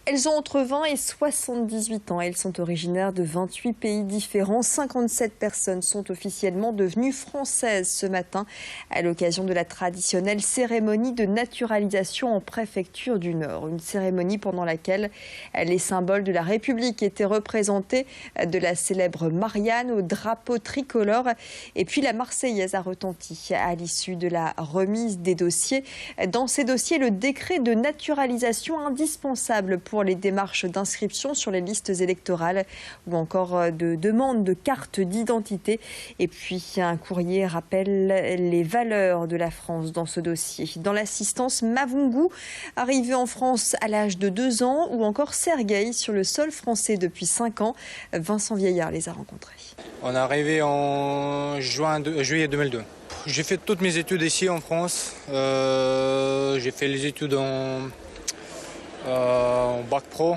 Elles ont entre 20 et 78 ans. Elles sont originaires de 28 pays différents. 57 personnes sont officiellement devenues françaises ce matin à l'occasion de la traditionnelle cérémonie de naturalisation en préfecture du Nord. Une cérémonie pendant laquelle les symboles de la République étaient représentés, de la célèbre Marianne au drapeau tricolore. Et puis la Marseillaise a retenti à l'issue de la remise des dossiers. Dans ces dossiers, le décret de naturalisation indispensable pour les démarches d'inscription sur les listes électorales ou encore de demande de carte d'identité. Et puis un courrier rappelle les valeurs de la France dans ce dossier. Dans l'assistance, Mavungu, arrivé en France à l'âge de 2 ans, ou encore Sergueï sur le sol français depuis 5 ans. Vincent Vieillard les a rencontrés. On est arrivé en juillet 2002. J'ai fait toutes mes études ici en France. J'ai fait les études en bac pro,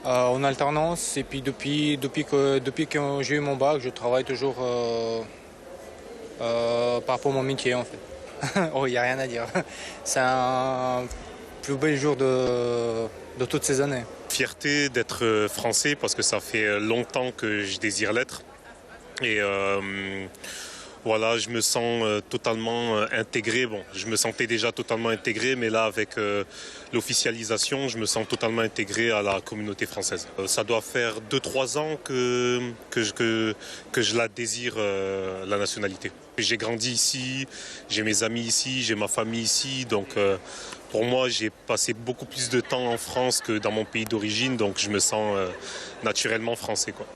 en alternance. Et puis depuis que j'ai eu mon bac, je travaille toujours par rapport à mon métier en fait. Oh, il n'y a rien à dire. C'est un plus beau jour de toutes ces années. Fierté d'être français parce que ça fait longtemps que je désire l'être. Et voilà, je me sens totalement intégré. Bon, je me sentais déjà totalement intégré, mais là, avec l'officialisation, je me sens totalement intégré à la communauté française. Ça doit faire 2-3 ans que je la désire, la nationalité. J'ai grandi ici, j'ai mes amis ici, j'ai ma famille ici, donc pour moi, j'ai passé beaucoup plus de temps en France que dans mon pays d'origine, donc je me sens naturellement français, quoi.